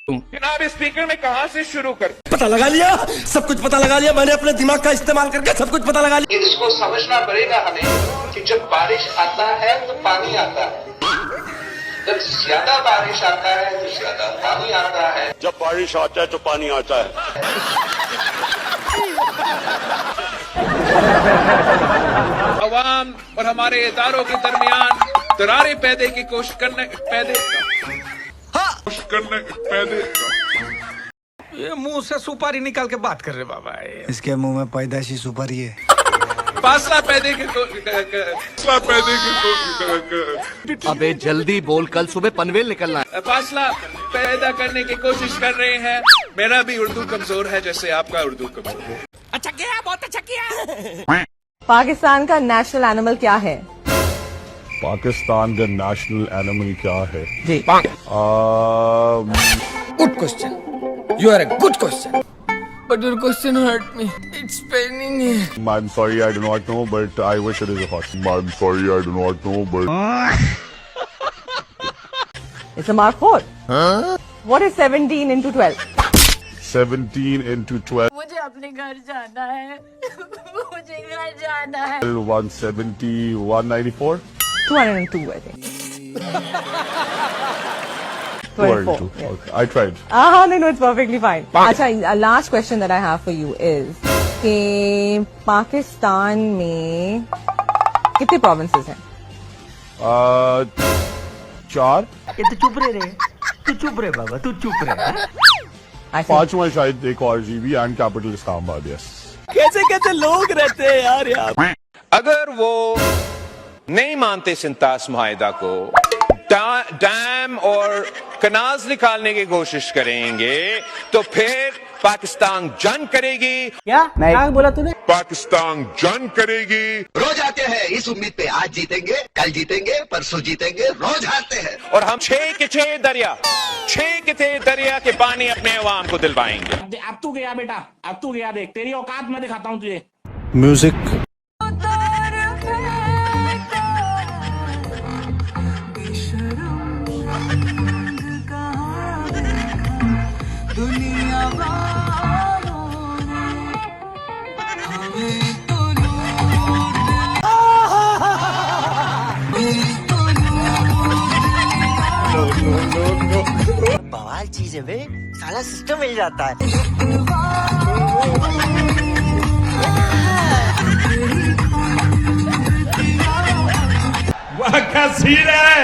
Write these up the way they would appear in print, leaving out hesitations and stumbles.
जनाब स्पीकर में कहाँ से शुरू कर पता लगा लिया, सब कुछ पता लगा लिया मैंने अपने दिमाग का इस्तेमाल करके सब कुछ पता लगा लिया। इसको समझना पड़ेगा हमें कि जब बारिश आता है तो पानी आता है, जब ज्यादा बारिश आता है तो ज्यादा पानी आता है, जब बारिश आता है तो पानी आता है। अवाम और हमारे इदारों के दरमियान दरारें पैदे की कोशिश करने ये मुंह से सुपारी निकाल के बात कर रहे बाबा। इसके मुंह में पैदाशी सुपारी है। फासला पैदे की अबे जल्दी बोल, कल सुबह पनवेल निकलना है। फासला पैदा करने की कोशिश कर रहे हैं। मेरा भी उर्दू कमजोर है जैसे आपका उर्दू कमजोर है। अच्छा किया, बहुत अच्छा किया। पाकिस्तान का नेशनल एनिमल क्या है? पाकिस्तान का नेशनल एनिमल क्या है? जी good question, you are a good question, but your question hurt me, it's paining me. I'm sorry, I do not know, but I wish it is a horse. I'm sorry, I do not know, but It's a mark 4. What is 17 into 12? 17 into 12, मुझे अपने घर जाना है। मुझे घर जाना है। 170, 194? 202, I think. 202. Yeah. Okay, I tried. No, it's perfectly fine. अच्छा, last question that I have for you is कि पाकिस्तान में कितने provinces हैं? 4? ये तो चुप रहे, तू चुप रहे बाबा, तू चुप रहे। I think 5वां शायद एक और GB and capital Islamabad. Yes. कैसे कैसे लोग रहते हैं यार यहाँ। अगर वो नहीं मानते सिंतास मुआहिदा को, डैम और कनाल्स निकालने की कोशिश करेंगे तो फिर पाकिस्तान जंग करेगी। क्या बोला तूने? पाकिस्तान जंग करेगी। रोज आते हैं इस उम्मीद पे, आज जीतेंगे, कल जीतेंगे, परसों जीतेंगे, रोज हारते हैं। और हम 6 के 6 दरिया के पानी अपने अवाम को दिलवाएंगे। अब तू गया बेटा, अब तू गया, देख तेरी औकात मैं दिखाता हूँ तुझे। म्यूजिक। बवाल चीज है बे, सारा सिस्टम मिल जाता है। वाह क्या सीन है।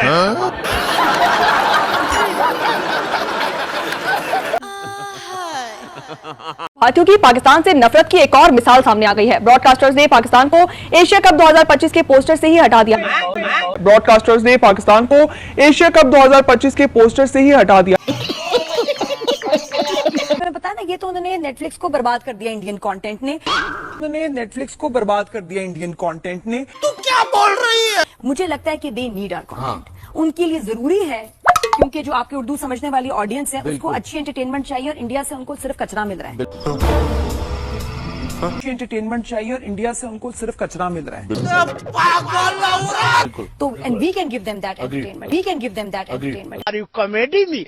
क्योंकि पाकिस्तान से नफरत की एक और मिसाल सामने आ गई है। ब्रॉडकास्टर्स ने पाकिस्तान को एशिया कप 2025 के पोस्टर से ही हटा दिया। ब्रॉडकास्टर्स ने पाकिस्तान को एशिया कप 2025 के पोस्टर से ही हटा दिया। पता है ना, ये तो उन्होंने नेटफ्लिक्स को बर्बाद कर दिया इंडियन कंटेंट ने। उन्होंने नेटफ्लिक्स को बर्बाद कर दिया इंडियन कंटेंट ने। तू क्या बोल रही है? मुझे लगता है कि दे नीड आवर कंटेंट। उनके लिए जरूरी है, क्योंकि जो आपके उर्दू समझने वाली ऑडियंस है उसको अच्छी एंटरटेनमेंट चाहिए और इंडिया से उनको सिर्फ कचरा मिल रहा है। एंटरटेनमेंट चाहिए और इंडिया से उनको सिर्फ कचरा मिल रहा है। तो and we can give them that entertainment, we can give them that entertainment. Are you comedy me?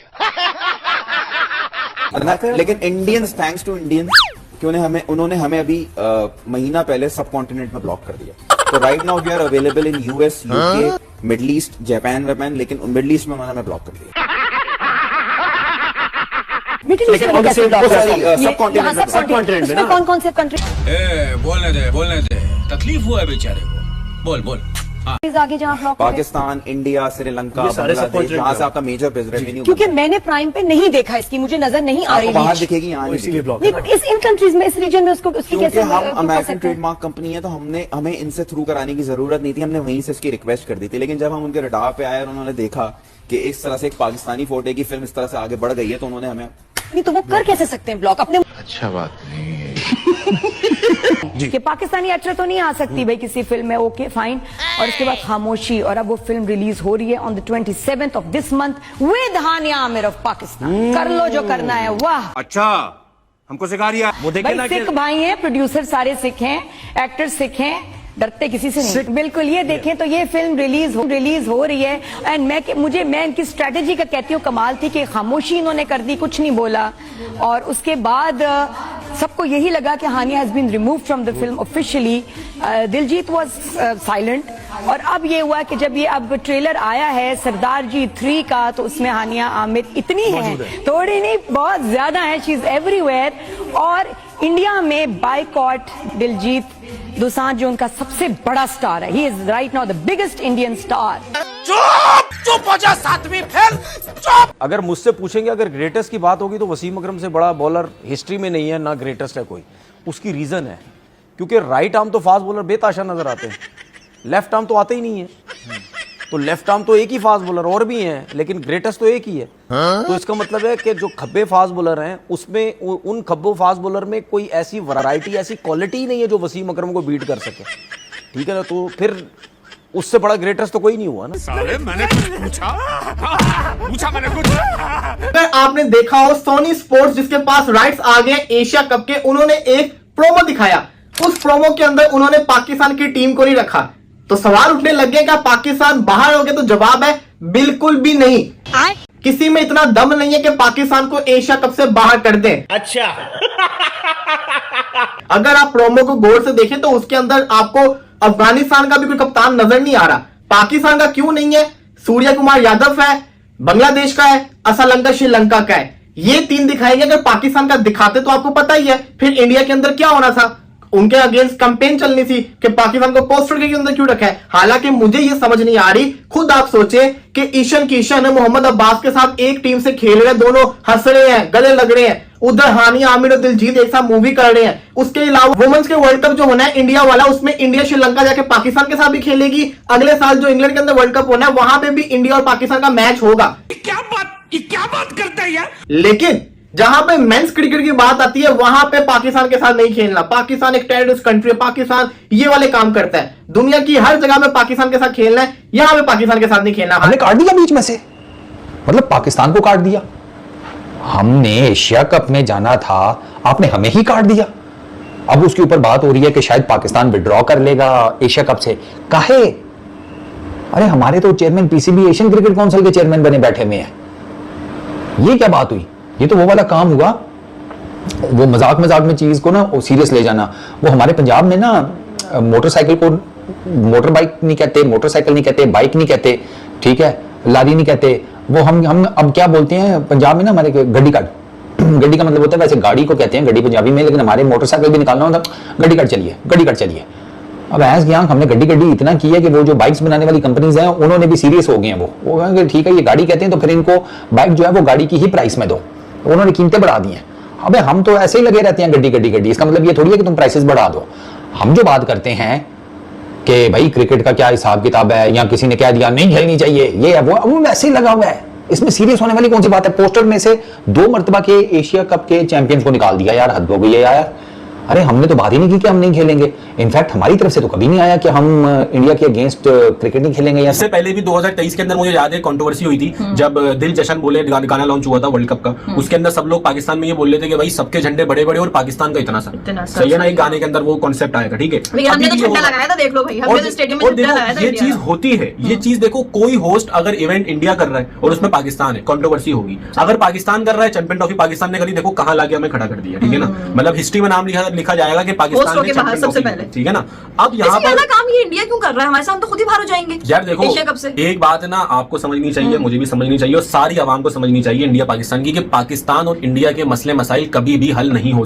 लेकिन इंडियंस, थैंक्स टू इंडियंस, उन्होंने हमें अभी महीना पहले सब कॉन्टिनेंट में ब्लॉक कर दिया। तो right now we are available in US, UK, Middle East, Japan, लेकिन मिडल ईस्ट में उन्होंने हमें ब्लॉक कर दिया। सब कॉन्टिनेंट में कौन कौन से कंट्री? बोलने दे, तकलीफ हुआ है बेचारे को। बोल। आगे जहाँ ब्लॉक, पाकिस्तान, इंडिया, श्रीलंका, बांग्लादेश, जहाँ से आपका मेजर रेवेन्यू। क्योंकि मैंने प्राइम पे नहीं देखा इसकी, मुझे नजर नहीं आ रही। बाहर दिखेगी, यहाँ नहीं, बट इस इन कंट्रीज में, इस रीजन में उसको उसकी कैसे? हम अमेरिकन ट्रेडमार्क कंपनी है तो हमें इनसे थ्रू कराने की जरूरत नहीं थी, हमने वहीं से इसकी रिक्वेस्ट कर दी थी। लेकिन जब हम उनके रडार पे आए और उन्होंने देखा कि इस तरह से एक पाकिस्तानी फोटे की फिल्म इस तरह से आगे बढ़ गई है, तो उन्होंने हमें नहीं, तो वो कर कैसे सकते हैं ब्लॉक अपने? अच्छा बात नहीं है कि पाकिस्तानी एक्टर तो नहीं आ सकती भाई किसी फिल्म में, ओके फाइन। और उसके बाद खामोशी, और अब वो फिल्म रिलीज हो रही है on the 27th of this month with Hania Aamir of Pakistan. कर लो जो करना है। वाह, अच्छा हमको सिखा दिया। भाई सिख भाई हैं, प्रोड्यूसर सारे सिख हैं, एक्टर सिख हैं, डरते किसी से नहीं। बिल्कुल, ये देखें तो ये फिल्म रिलीज हो रही है एंड मैं इनकी स्ट्रेटेजी का कहती हूँ कमाल थी कि खामोशी इन्होंने कर दी, कुछ नहीं बोला, और उसके बाद सबको यही लगा कि Hania has been remove from the film officially. Diljit was silent, और अब ये हुआ कि जब ये अब ट्रेलर आया है सरदार जी 3 का, तो उसमें हानिया आमिर इतनी है, थोड़ी नहीं बहुत ज्यादा है, शी इज एवरीवेयर। और इंडिया में बाइकॉट दिलजीत दोसांझ जो उनका सबसे बड़ा स्टार है, he is right now the biggest Indian star. चुप हो जा, सातवीं फेल, चुप। अगर मुझसे पूछेंगे अगर ग्रेटेस्ट की बात होगी तो वसीम अकरम से बड़ा बॉलर हिस्ट्री में नहीं है, ना ग्रेटेस्ट है कोई। उसकी रीजन है क्योंकि राइट आर्म तो फास्ट बॉलर बेताशा नजर आते हैं, लेफ्ट आर्म तो आते ही नहीं है। तो लेफ्ट आर्म तो एक ही फास्ट बॉलर और भी हैं, लेकिन ग्रेटेस्ट तो एक ही है। तो इसका मतलब है कि जो खब्बे फास्ट बॉलर हैं उसमें उन खब्बो फास्ट बॉलर में कोई ऐसी वैरायटी, ऐसी क्वालिटी ही नहीं है जो वसीम अकरम को बीट कर सके, ठीक है ना। तो फिर उससे बड़ा ग्रेटेस्ट तो कोई नहीं हुआ ना। मैंने कुछ पूछा मैंने कुछ। अगर आपने देखा हो सोनी स्पोर्ट्स जिसके पास राइट्स आ गए एशिया कप के, उन्होंने एक प्रोमो दिखाया। उस प्रोमो के अंदर उन्होंने पाकिस्तान की टीम को नहीं रखा, तो सवाल उठने लगे क्या पाकिस्तान बाहर हो गया? तो जवाब है बिल्कुल भी नहीं। किसी में इतना दम नहीं है कि पाकिस्तान को एशिया कप से बाहर कर दें। अच्छा। अगर आप प्रोमो को गौर से देखें तो उसके अंदर आपको अफगानिस्तान का भी कोई कप्तान नजर नहीं आ रहा। पाकिस्तान का क्यों नहीं है? सूर्य कुमार यादव है, बांग्लादेश का है, असलंका श्रीलंका का है। ये 3 दिखाएंगे। अगर पाकिस्तान का दिखाते तो आपको पता ही है फिर इंडिया के अंदर क्या होना था। उनके अगेंस्ट कैंपेन चलनी थी कि पाकिस्तान को पोस्टर के अंदर क्यों रखा है। हालांकि मुझे ये समझ नहीं आ रही, खुद आप सोचे कि ईशान किशन मोहम्मद अब्बास के साथ एक टीम से खेल रहे हैं, दोनों हंस रहे हैं, गले लग रहे हैं, उधर हानिया आमिर और दिलजीत एक साथ मूवी कर रहे हैं। उसके अलावा वुमेन्स के वर्ल्ड कप जो होना है इंडिया वाला, उसमें इंडिया श्रीलंका जाके पाकिस्तान के साथ भी खेलेगी। अगले साल जो इंग्लैंड के अंदर वर्ल्ड कप होना है वहां पे भी इंडिया और पाकिस्तान का मैच होगा। क्या बात करता है यार। लेकिन जहां पे मेंस क्रिकेट की बात आती है वहां पे पाकिस्तान के साथ नहीं खेलना। पाकिस्तान एक टेररिस्ट कंट्री है, पाकिस्तान ये वाले काम करता है। दुनिया की हर जगह में पाकिस्तान के साथ खेलना है, यहां पे पाकिस्तान के साथ नहीं खेलना। हमने काट दिया बीच में से, मतलब पाकिस्तान को काट दिया। हमने एशिया कप में जाना था, आपने हमें ही काट दिया। अब उसके ऊपर बात हो रही है कि शायद पाकिस्तान विड्रॉ कर लेगा एशिया कप से। काहे? अरे हमारे तो chairman PCB Asian cricket council के चेयरमैन बने बैठे हुए हैं। ये क्या बात हुई? ये तो वो वाला काम हुआ, वो मजाक में चीज को ना सीरियस ले जाना। वो हमारे पंजाब में ना मोटरसाइकिल को मोटर बाइक नहीं कहते, मोटरसाइकिल नहीं कहते, बाइक नहीं कहते, ठीक है, लारी नहीं कहते। वो हम अब क्या बोलते हैं पंजाब में ना, हमारे गड्डी काट। गड्डी का मतलब होता है, वैसे गाड़ी को कहते हैं गड्डी पंजाबी में, लेकिन हमारे मोटरसाइकिल भी निकालना होता है गड्डी काट चलिए, गड्डी काट चलिए। अब ऐस ज्ञान हमने गड्डी इतना की है कि वो जो बाइक्स बनाने वाली कंपनीज हैं उन्होंने भी सीरियस हो गए हैं। वो कहेंगे ठीक है ये गाड़ी कहते हैं तो फिर इनको बाइक जो है वो गाड़ी की ही प्राइस में दो। उन्होंने कीमतें बढ़ा दी हैं। अबे हम तो ऐसे ही लगे रहते हैं गड्डी। इसका मतलब ये थोड़ी है कि तुम प्राइसेस बढ़ा दो। हम जो बात करते हैं कि भाई क्रिकेट का क्या हिसाब किताब है, या किसी ने कह दिया नहीं खेलनी चाहिए, ये है वो वैसे ही लगा हुआ है। इसमें सीरियस होने वाली कौन सी बात है? पोस्टर में से 2 मरतबा के एशिया कप के चैंपियंस को निकाल दिया यार, हद हो गई है यार। अरे हमने तो बात ही नहीं की कि हम नहीं खेलेंगे। इनफैक्ट हमारी तरफ से तो कभी नहीं आया कि हम इंडिया के अगेंस्ट क्रिकेट नहीं खेलेंगे। इससे पहले भी 2023 के अंदर मुझे याद है कंट्रोवर्सी हुई थी जब दिल जशन बोले गाना लॉन्च हुआ था वर्ल्ड कप का। उसके अंदर सब लोग पाकिस्तान में ये बोल रहे थे कि भाई सबके झंडे बड़े बड़े और पाकिस्तान का इतना सा। सही है ना? एक गाने के अंदर वो कॉन्सेप्ट आएगा, ठीक है। ये चीज होती है, ये चीज देखो, कोई होस्ट अगर इवेंट इंडिया कर रहा है और उसमें पाकिस्तान है, कंट्रोवर्सी होगी। अगर पाकिस्तान कर रहा है, चैंपियन ट्रॉफी पाकिस्तान ने करी, देखो कहाँ लाके हमें खड़ा कर दिया, ठीक है ना। मतलब हिस्ट्री में नाम लिखा जाएगा कि पाकिस्तान ने चैंपियन सबसे पहले, ठीक है ना। अब यहाँ पर काम ये इंडिया क्यों कर रहा है? हमारे साथ तो खुद ही बाहर हो जाएंगे यार। देखो एशिया कप से। एक बात है ना, आपको समझनी चाहिए, मुझे भी समझनी चाहिए और सारी आवाम को समझनी चाहिए इंडिया पाकिस्तान की, कि पाकिस्तान और इंडिया के मसले मसाइल कभी भी हल नहीं हो